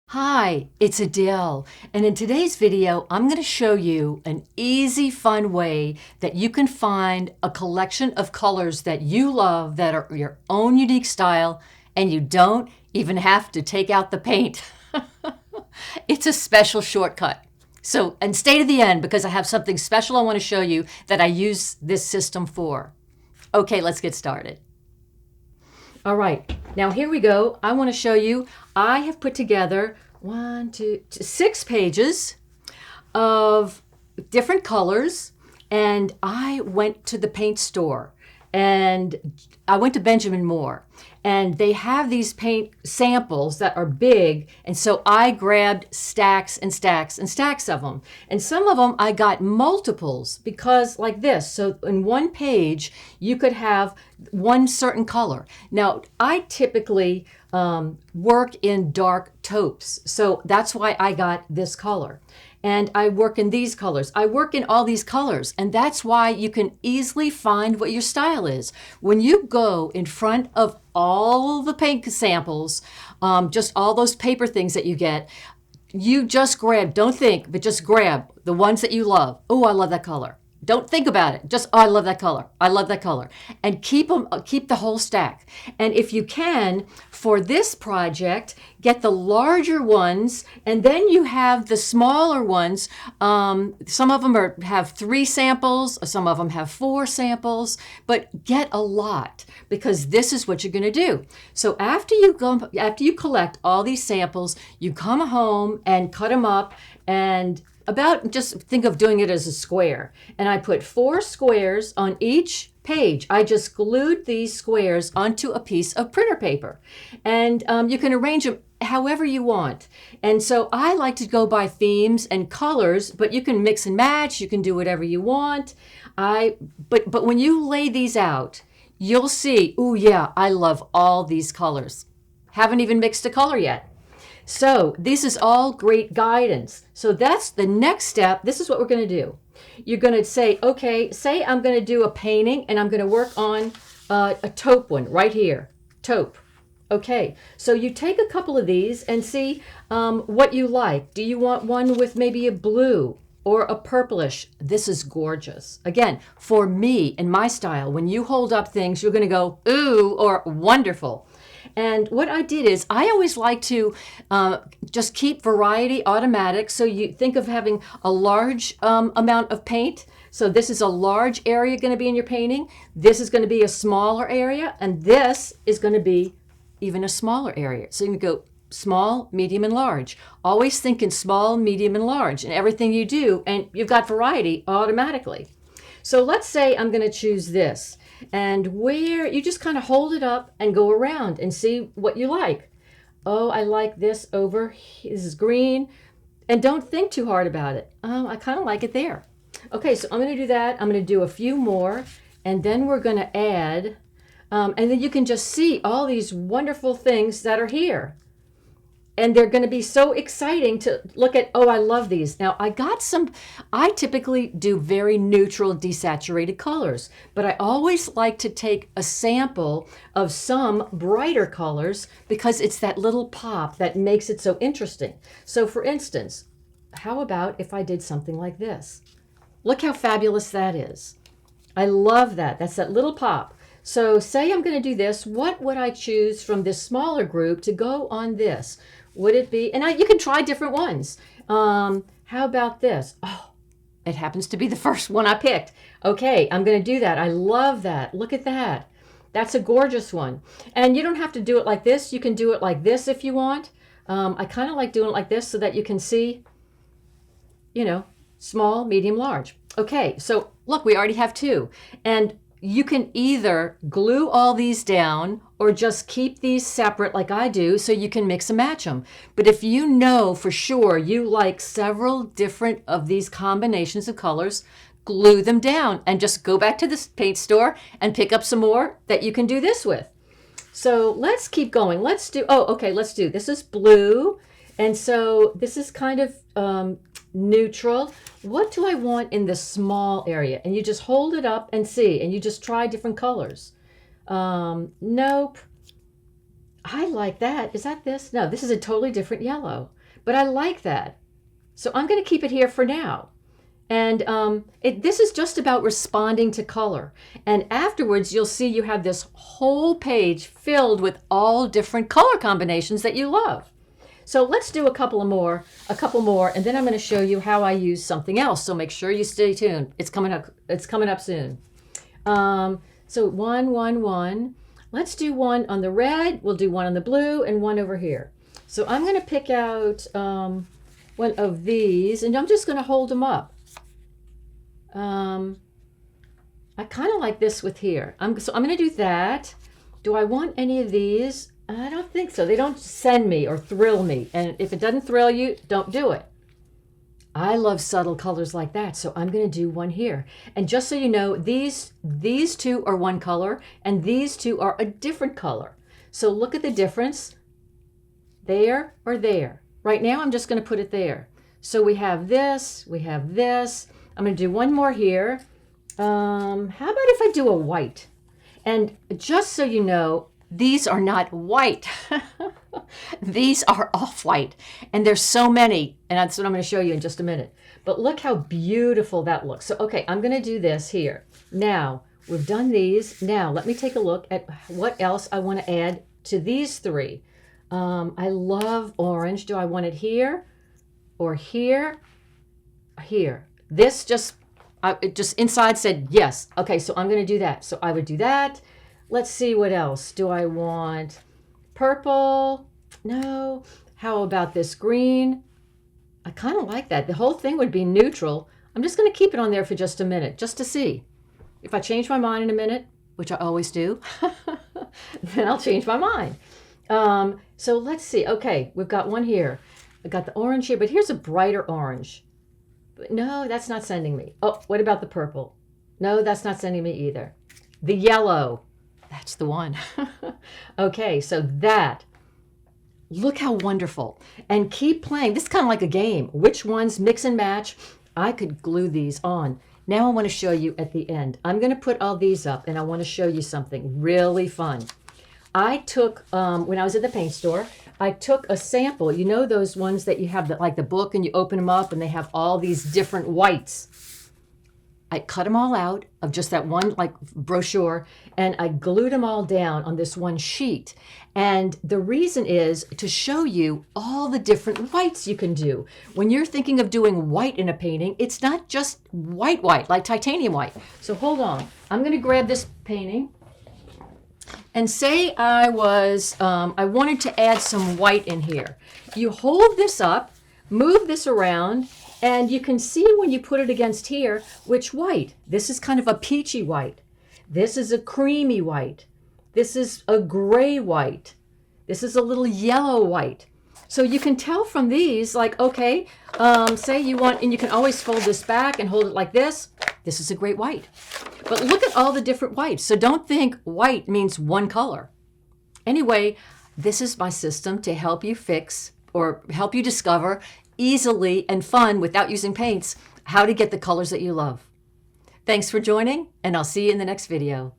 Hi, it's Adele, and in today's video, I'm going to show you an easy, fun way that you can find a collection of colors that you love that are your own unique style, and you don't even have to take out the paint. It's a special shortcut. And stay to the end because I have something special I want to show you that I use this system for. Okay, let's get started. All right, now here we go. I want to show you, I have put together 6 pages of different colors, and I went to the paint store and I went to Benjamin Moore, and they have these paint samples that are big, and so I grabbed stacks and stacks and stacks of them. And some of them I got multiples because like this. So in one page you could have one certain color. Now I typically work in dark taupes, so that's why I got this color. And I work in these colors. I work in all these colors, and that's why you can easily find what your style is. When you go in front of all the paint samples, just all those paper things that you get, you just grab, don't think, but just grab the ones that you love. Oh, I love that color. Don't think about it. Just, oh, I love that color. I love that color. And keep the whole stack. And if you can, for this project, get the larger ones, and then you have the smaller ones. Some of them have 3 samples, some of them have 4 samples, but get a lot because this is what you're going to do. So after you collect all these samples, you come home and cut them up, and just think of doing it as a square. And I put 4 squares on each page. I just glued these squares onto a piece of printer paper. And you can arrange them however you want. And so I like to go by themes and colors, but you can mix and match. You can do whatever you want. But when you lay these out, you'll see, oh yeah, I love all these colors. Haven't even mixed a color yet. So this is all great guidance. So that's the next step. This is what we're going to do. You're going to say, okay, say I'm going to do a painting and I'm going to work on a taupe one right here. Taupe. Okay, so you take a couple of these and see what you like. Do you want one with maybe a blue or a purplish? This is gorgeous. Again, for me and my style, when you hold up things, you're going to go, ooh, or wonderful. And what I did is I always like to just keep variety automatic. So you think of having a large amount of paint. So this is a large area going to be in your painting. This is going to be a smaller area. And this is going to be even a smaller area. So you can go small, medium, and large. Always think in small, medium, and large in everything you do. And you've got variety automatically. So let's say I'm going to choose this. And where you just kind of hold it up and go around and see what you like. Oh, I like this over here. This is green. And don't think too hard about it. I kind of like it there. Okay, so I'm going to do that. I'm going to do a few more. And then we're going to add. And then you can just see all these wonderful things that are here. And they're going to be so exciting to look at. Oh, I love these. Now, I typically do very neutral, desaturated colors, but I always like to take a sample of some brighter colors because it's that little pop that makes it so interesting. So for instance, how about if I did something like this? Look how fabulous that is. I love that. That's that little pop. So say I'm going to do this. What would I choose from this smaller group to go on this? Would it be, and you can try different ones. How about this? Oh, it happens to be the first one I picked. Okay, I'm going to do that. I love that. Look at that. That's a gorgeous one. And you don't have to do it like this. You can do it like this if you want. I kind of like doing it like this so that you can see, small, medium, large. Okay, so look, we already have 2. And you can either glue all these down or just keep these separate like I do so you can mix and match them. But if you know for sure you like several different of these combinations of colors, glue them down and just go back to the paint store and pick up some more that you can do this with. So let's keep going. Let's do, this is blue. And so this is kind of neutral. What do I want in the small area? And you just hold it up and see, and you just try different colors. Nope. I like that. Is that this? No, this is a totally different yellow, but I like that. So I'm going to keep it here for now. And this is just about responding to color. And afterwards, you'll see you have this whole page filled with all different color combinations that you love. So let's do a couple more, and then I'm going to show you how I use something else. So make sure you stay tuned. It's coming up soon. So 1, 1, 1. Let's do one on the red. We'll do one on the blue and one over here. So I'm going to pick out one of these, and I'm just going to hold them up. I kind of like this with here. So I'm going to do that. Do I want any of these? I don't think so. They don't send me or thrill me. And if it doesn't thrill you, don't do it. I love subtle colors like that, so I'm going to do one here. And just so you know, these two are one color, and these two are a different color. So look at the difference. There or there. Right now, I'm just going to put it there. So we have this, we have this. I'm going to do one more here. How about if I do a white? And just so you know, these are not white. These are off-white. And there's so many. And that's what I'm going to show you in just a minute. But look how beautiful that looks. So, okay, I'm going to do this here. Now, we've done these. Now, let me take a look at what else I want to add to these three. I love orange. Do I want it here or here? Here. This it just inside said yes. Okay, so I'm going to do that. So I would do that. Let's see what else. Do I want purple? No. How about this green? I kind of like that. The whole thing would be neutral. I'm just going to keep it on there for just a minute, just to see. If I change my mind in a minute, which I always do, then I'll change my mind. So let's see. Okay, we've got one here. I got the orange here, but here's a brighter orange. But no, that's not sending me. Oh, what about the purple? No, that's not sending me either. The yellow. That's the one. Okay, so that. Look how wonderful. And keep playing. This is kind of like a game. Which ones mix and match? I could glue these on. Now I want to show you at the end. I'm going to put all these up, and I want to show you something really fun. I took, when I was at the paint store, I took a sample. You know those ones that you have, like the book, and you open them up, and they have all these different whites. I cut them all out of just that one like brochure, and I glued them all down on this one sheet. And the reason is to show you all the different whites you can do. When you're thinking of doing white in a painting, it's not just white, like titanium white. So hold on. I'm going to grab this painting. And say I wanted to add some white in here. You hold this up, move this around, and you can see when you put it against here, which white. This is kind of a peachy white. This is a creamy white. This is a gray white. This is a little yellow white. So you can tell from these, like, okay, say you want, and you can always fold this back and hold it like this. This is a great white. But look at all the different whites. So don't think white means one color. Anyway, this is my system to help you fix or help you discover easily and fun without using paints how to get the colors that you love. Thanks for joining, and I'll see you in the next video.